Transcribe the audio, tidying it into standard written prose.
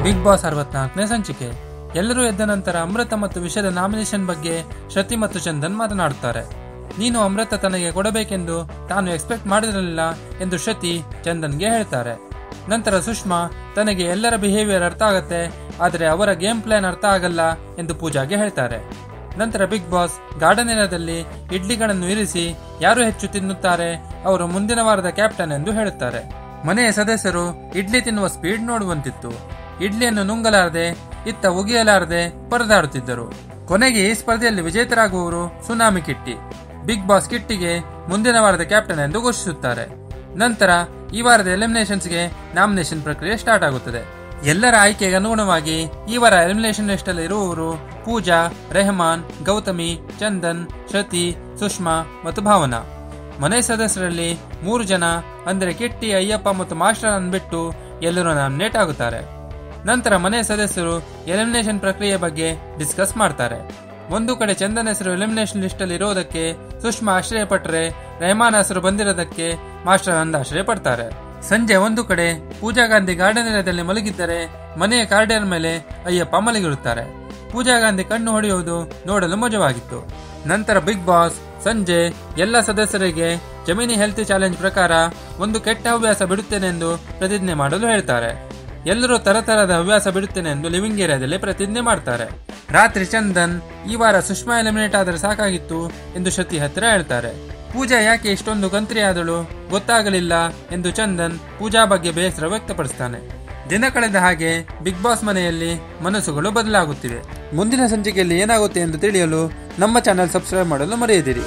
Big boss 64ನೇ ಸಂಚಿಕೆ. ಎಲ್ಲರೂ ಎದ್ದ ನಂತರ ಅಮೃತ ಮತ್ತು ವಿಷಯದ ನಾಮಿನೇಷನ್ ಬಗ್ಗೆ ಶ್ರುತಿ ಮತ್ತು ಚಂದನ್ ಮಾತನಾಡುತ್ತಾರೆ. ನೀನು ಅಮೃತ ತನಗೆ ಕೊಡಬೇಕೆಂದು ತಾನು ಎಕ್ಸ್ಪೆಕ್ಟ್ ಮಾಡಿರಲಿಲ್ಲ ಎಂದು ಶ್ರುತಿ ಚಂದನ್ಗೆ ಹೇಳ್ತಾರೆ. ನಂತರ ಸುಷ್ಮಾ ತನಗೆ ಎಲ್ಲರ ಬಿಹೇವಿಯರ್ ಅರ್ಥ ಆಗತ್ತೆ, ಆದರೆ ಅವರ ಗೇಮ್ ಪ್ಲಾನ್ ಅರ್ಥ ಆಗಲ್ಲ ಎಂದು ಪೂಜಾಗೆ ಹೇಳ್ತಾರೆ. ನಂತರ ಬಿಗ್ ಬಾಸ್ ಗಾರ್ಡನ್ ಏರಿಯಾದಲ್ಲಿ ಇಡ್ಲಿಗಳನ್ನು ಇರಿಸಿ ಯಾರು ಹೆಚ್ಚು ತಿನ್ನುತ್ತಾರೆ ಅವರು ಮುಂದಿನ ವಾರದ ಕ್ಯಾಪ್ಟನ್ ಎಂದು ಹೇಳುತ್ತಾರೆ. ಮನೆಯ ಸದಸ್ಯರು ಇಡ್ಲಿ ತಿನ್ನುವ ಸ್ಪೀಡ್ ನೋಡುವಂತಿತ್ತು. ಇಡ್ಲಿಯನ್ನು ನುಂಗಲಾರದೆ ಇತ್ತ ಉಗಿಯಲಾರದೆ ಪರದಾಡುತ್ತಿದ್ದರು. ಕೊನೆಗೆ ಈ ಸ್ಪರ್ಧೆಯಲ್ಲಿ ವಿಜೇತರಾಗುವವರು ಸುನಾಮಿ ಕಿಟ್ಟಿ. ಬಿಗ್ ಬಾಸ್ ಕಿಟ್ಟಿಗೆ ಮುಂದಿನ ವಾರದ ಕ್ಯಾಪ್ಟನ್ ಎಂದು ಘೋಷಿಸುತ್ತಾರೆ. ನಂತರ ಈ ವಾರದ ಎಲಿಮಿನೇಷನ್ಸ್ಗೆ ನಾಮಿನೇಷನ್ ಪ್ರಕ್ರಿಯೆ ಸ್ಟಾರ್ಟ್ ಆಗುತ್ತದೆ. ಎಲ್ಲರ ಆಯ್ಕೆಗೆ ಅನುಗುಣವಾಗಿ ಈ ವಾರ ಎಲಿಮಿನೇಷನ್ ಲಿಸ್ಟ್ ಅಲ್ಲಿ ಇರುವವರು ಪೂಜಾ, ರೆಹಮಾನ್, ಗೌತಮಿ, ಚಂದನ್, ಶ್ರುತಿ, ಸುಷ್ಮಾ ಮತ್ತು ಭಾವನಾ. ಮನೆ ಸದಸ್ಯರಲ್ಲಿ 3 ಜನ ಅಂದರೆ ಕಿಟ್ಟಿ, ಅಯ್ಯಪ್ಪ ಮತ್ತು ಮಾಸ್ಟರ್ ಅನ್ನು ಬಿಟ್ಟು ಎಲ್ಲರೂ ನಾಮಿನೇಟ್ ಆಗುತ್ತಾರೆ. ನಂತರ ಮನೆಯ ಸದಸ್ಯರು ಎಲಿಮಿನೇಷನ್ ಪ್ರಕ್ರಿಯೆ ಬಗ್ಗೆ ಡಿಸ್ಕಸ್ ಮಾಡ್ತಾರೆ. ಒಂದು ಕಡೆ ಚಂದನ್ ಹೆಸರು ಎಲಿಮಿನೇಷನ್ ಲಿಸ್ಟ್ ಅಲ್ಲಿ ಇರೋದಕ್ಕೆ ಸುಷ್ಮಾ ಆಶ್ರಯ ಪಟ್ಟರೆ, ರೆಹಮಾನ್ ಹೆಸರು ಬಂದಿರೋದಕ್ಕೆ ಮಾಸ್ಟರ್ ಆನಂದ್ ಆಶ್ರಯ ಪಡ್ತಾರೆ. ಸಂಜೆ ಒಂದು ಕಡೆ ಪೂಜಾ ಗಾಂಧಿ ಗಾರ್ಡನ್ ಏರಿಯಾದಲ್ಲಿ ಮಲಗಿದ್ದರೆ ಮನೆಯ ಕಾರ್ಡಿಯರ್ ಮೇಲೆ ಅಯ್ಯಪ್ಪ ಮಲಗಿರುತ್ತಾರೆ. ಪೂಜಾ ಗಾಂಧಿ ಕಣ್ಣು ಹೊಡೆಯುವುದು ನೋಡಲು ಮಜವಾಗಿತ್ತು. ನಂತರ ಬಿಗ್ ಬಾಸ್ ಸಂಜೆ ಎಲ್ಲ ಸದಸ್ಯರಿಗೆ ಜಮೀನಿ ಹೆಲ್ತ್ ಚಾಲೆಂಜ್ ಪ್ರಕಾರ ಒಂದು ಕೆಟ್ಟ ಹವ್ಯಾಸ ಬಿಡುತ್ತೇನೆ ಎಂದು ಪ್ರತಿಜ್ಞೆ ಮಾಡಲು ಹೇಳ್ತಾರೆ. ಎಲ್ಲರೂ ತರತರದ ಹವ್ಯಾಸ ಬಿಡುತ್ತೇನೆ ಎಂದು ಲಿವಿಂಗ್ ಏರಿಯಾದಲ್ಲಿ ಪ್ರತಿಜ್ಞೆ ಮಾಡ್ತಾರೆ. ರಾತ್ರಿ ಚಂದನ್ ಈ ವಾರ ಸುಷ್ಮಾ ಎಲಿಮಿನೇಟ್ ಆದರೆ ಸಾಕಾಗಿತ್ತು ಎಂದು ಶ್ರುತಿ ಹತ್ತಿರ ಹೇಳ್ತಾರೆ. ಪೂಜಾ ಯಾಕೆ ಇಷ್ಟೊಂದು ಕಂತ್ರಿ ಆದಳು ಗೊತ್ತಾಗಲಿಲ್ಲ ಎಂದು ಚಂದನ್ ಪೂಜಾ ಬಗ್ಗೆ ಬೇಸರ ವ್ಯಕ್ತಪಡಿಸ್ತಾನೆ. ದಿನ ಕಳೆದ ಹಾಗೆ ಬಿಗ್ ಬಾಸ್ ಮನೆಯಲ್ಲಿ ಮನಸ್ಸುಗಳು ಬದಲಾಗುತ್ತಿವೆ. ಮುಂದಿನ ಸಂಚಿಕೆಯಲ್ಲಿ ಏನಾಗುತ್ತೆ ಎಂದು ತಿಳಿಯಲು ನಮ್ಮ ಚಾನೆಲ್ ಸಬ್ಸ್ಕ್ರೈಬ್ ಮಾಡಲು ಮರೆಯದಿರಿ.